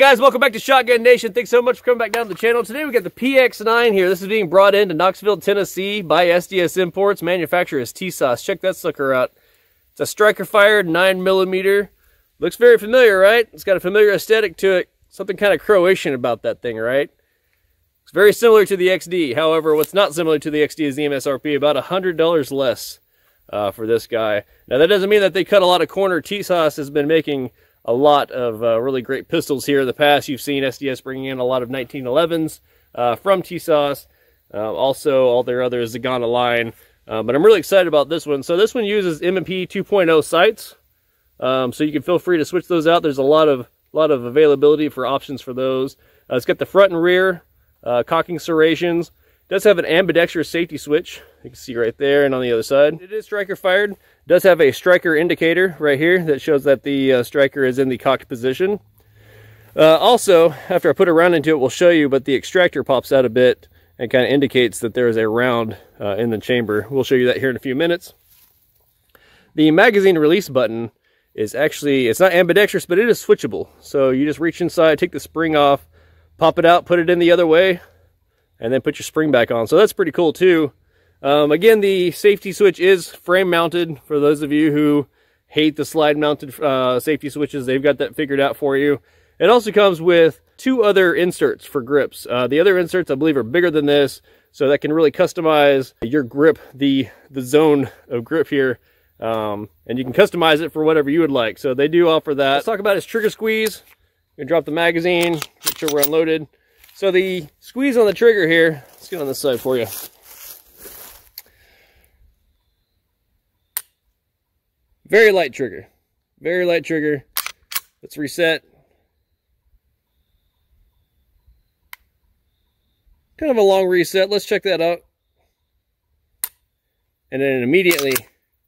guys, welcome back to Shotgun Nation. Thanks so much for coming back down to the channel. Today we got the Px-9 here. This is being brought into Knoxville, Tennessee by SDS Imports. Manufacturer is Tisas. Check that sucker out. It's a striker-fired 9mm. Looks very familiar, right? It's got a familiar aesthetic to it. Something kind of Croatian about that thing, right? It's very similar to the XD. However, what's not similar to the XD is the MSRP, about $100 less for this guy. Now, that doesn't mean that they cut a lot of corner. Tisas has been making a lot of really great pistols here in the past. You've seen SDS bringing in a lot of 1911s from Tisas. Also, all their other Zagana line. But I'm really excited about this one. So this one uses M&P 2.0 sights. So you can feel free to switch those out. There's a lot of availability for options for those. It's got the front and rear cocking serrations. It does have an ambidextrous safety switch. You can see right there and on the other side. It is striker fired. It does have a striker indicator right here that shows that the striker is in the cocked position. Also, after I put a round into it, we'll show you, but the extractor pops out a bit and kind of indicates that there is a round in the chamber. We'll show you that here in a few minutes. The magazine release button is actually, it's not ambidextrous, but it is switchable. So you just reach inside, take the spring off, pop it out, put it in the other way, and then put your spring back on. So that's pretty cool too. Again, the safety switch is frame mounted. For those of you who hate the slide mounted safety switches, they've got that figured out for you. It also comes with two other inserts for grips. The other inserts, I believe, are bigger than this, so that can really customize your grip, the zone of grip here. And you can customize it for whatever you would like. So they do offer that. Let's talk about its trigger squeeze. You can drop the magazine, make sure we're unloaded. So the squeeze on the trigger here, let's get on this side for you. Very light trigger. Very light trigger. Let's reset. Kind of a long reset. Let's check that out. And then immediately,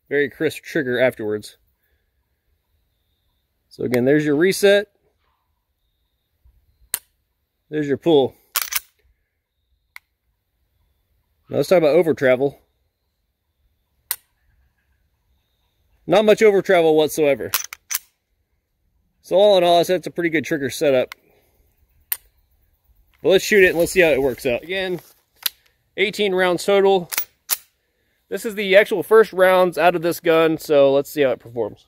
very crisp trigger afterwards. So again, there's your reset. There's your pull. Now let's talk about over travel. Not much over travel whatsoever. So all in all, that's a pretty good trigger setup. But let's shoot it and let's see how it works out. Again, 18 rounds total. This is the actual first rounds out of this gun, so let's see how it performs.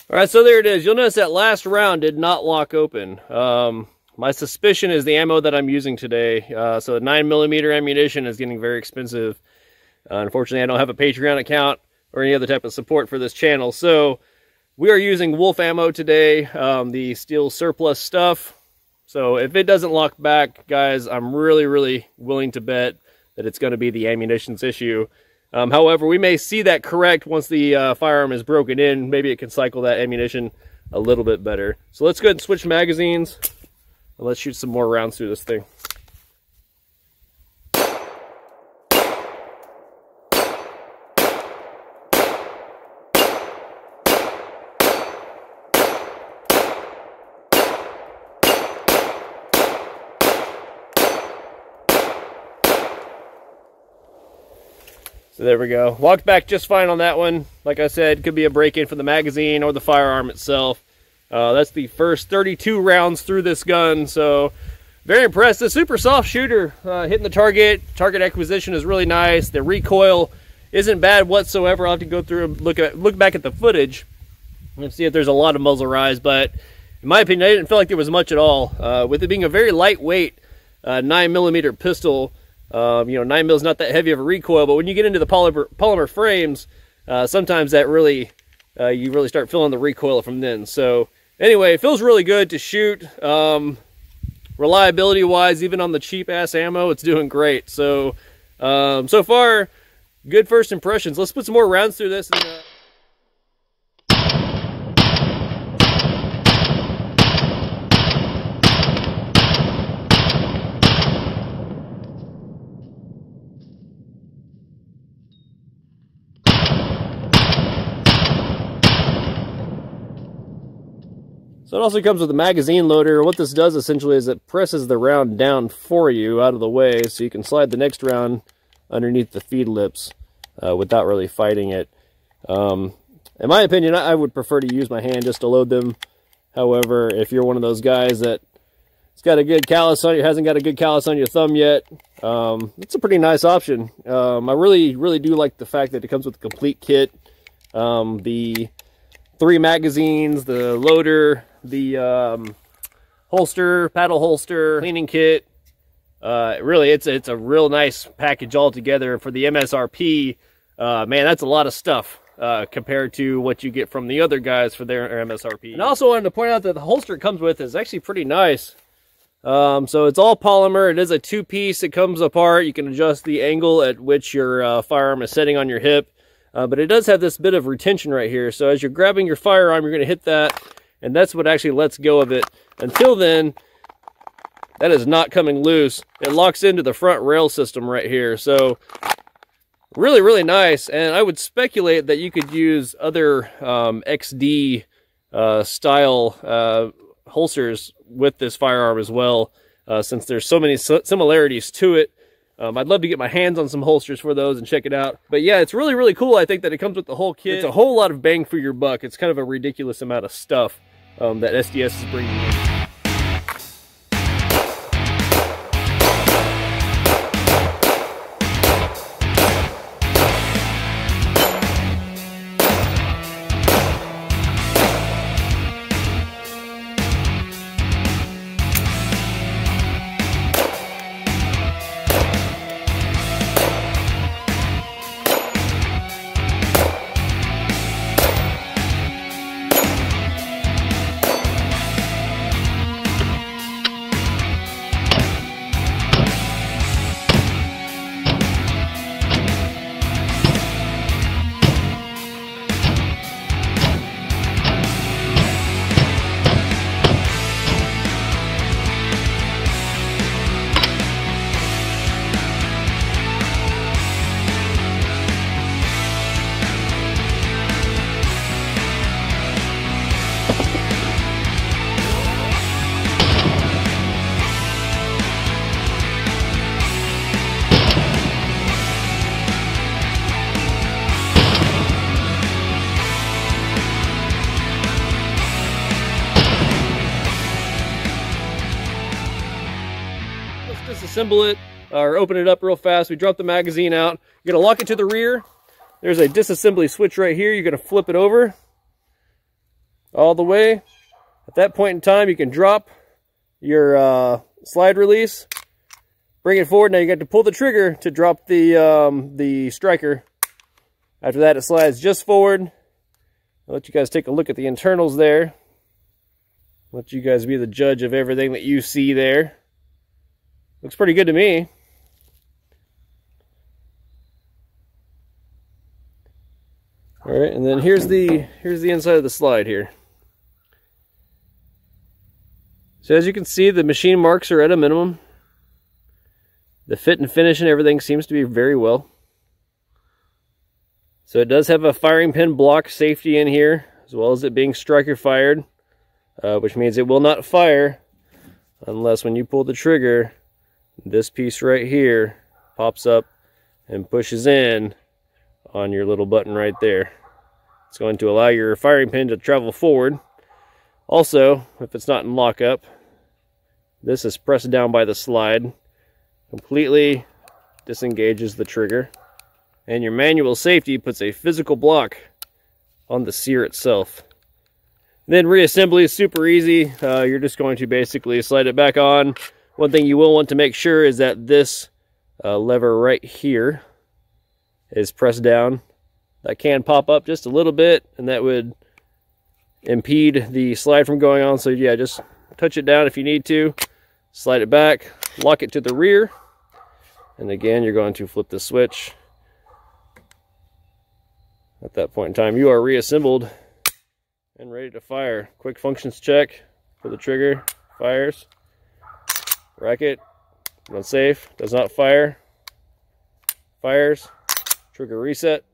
All right, so there it is. You'll notice that last round did not lock open. My suspicion is the ammo that I'm using today. So the 9mm ammunition is getting very expensive. Unfortunately, I don't have a Patreon account or any other type of support for this channel. So we are using Wolf ammo today, the steel surplus stuff. So if it doesn't lock back, guys, I'm really willing to bet that it's going to be the ammunition's issue. However, we may see that correct once the firearm is broken in. Maybe it can cycle that ammunition a little bit better. So let's go ahead and switch magazines, and let's shoot some more rounds through this thing. So there we go. Walked back just fine on that one. Like I said, could be a break-in for the magazine or the firearm itself. That's the first 32 rounds through this gun, so very impressed. A super soft shooter, hitting the target. Target acquisition is really nice. The recoil isn't bad whatsoever. I'll have to go through and look back at the footage and see if there's a lot of muzzle rise, but in my opinion, I didn't feel like there was much at all. With it being a very lightweight 9mm pistol, you know, 9mm is not that heavy of a recoil, but when you get into the polymer frames, sometimes that really, you really start feeling the recoil from then. So anyway, it feels really good to shoot. Reliability wise, even on the cheap ass ammo, it's doing great. So, so far, good first impressions. Let's put some more rounds through this. And, So it also comes with a magazine loader. What this does essentially is it presses the round down for you out of the way, so you can slide the next round underneath the feed lips without really fighting it. In my opinion, I would prefer to use my hand just to load them. However, if you're one of those guys that it's got a good callus on you, hasn't got a good callus on your thumb yet, it's a pretty nice option. I really do like the fact that it comes with a complete kit. The 3 magazines, the loader, the holster, paddle holster, cleaning kit. Really, it's a real nice package altogether for the MSRP. Man, that's a lot of stuff compared to what you get from the other guys for their MSRP. And I also wanted to point out that the holster it comes with is actually pretty nice. So it's all polymer. It is a 2-piece. It comes apart. You can adjust the angle at which your firearm is setting on your hip. But it does have this bit of retention right here. So as you're grabbing your firearm, you're going to hit that, and that's what actually lets go of it. Until then, that is not coming loose. It locks into the front rail system right here. So really nice. And I would speculate that you could use other XD style holsters with this firearm as well, since there's so many similarities to it. I'd love to get my hands on some holsters for those and check it out. But yeah, it's really cool. I think that it comes with the whole kit. It's a whole lot of bang for your buck. It's kind of a ridiculous amount of stuff that SDS is bringing in. Disassemble it or open it up real fast. We drop the magazine out. You're gonna lock it to the rear. There's a disassembly switch right here. You're gonna flip it over all the way. At that point in time, you can drop your slide release, bring it forward. Now you got to pull the trigger to drop the striker. After that, it slides just forward. I'll let you guys take a look at the internals there. Let you guys be the judge of everything that you see there. Looks pretty good to me. All right, and then here's the inside of the slide here. So as you can see, the machine marks are at a minimum. The fit and finish and everything seems to be very well. So it does have a firing pin block safety in here, as well as it being striker fired, which means it will not fire unless when you pull the trigger, this piece right here pops up and pushes in on your little button right there. It's going to allow your firing pin to travel forward. Also, if it's not in lockup, this is pressed down by the slide, completely disengages the trigger, and your manual safety puts a physical block on the sear itself. Then reassembly is super easy. You're just going to basically slide it back on. One thing you will want to make sure is that this lever right here is pressed down. That can pop up just a little bit, and that would impede the slide from going on. So yeah, just touch it down if you need to. Slide it back, lock it to the rear, and again, you're going to flip the switch. At that point in time, you are reassembled and ready to fire. Quick functions check for the trigger, fires. Racket, unsafe, does not fire. Fires, trigger reset.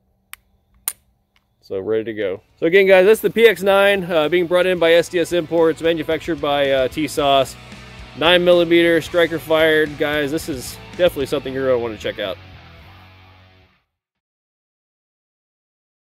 So ready to go. So again, guys, that's the Px-9 being brought in by SDS Imports, manufactured by Tisas. 9mm striker fired. Guys, this is definitely something you're going to want to check out.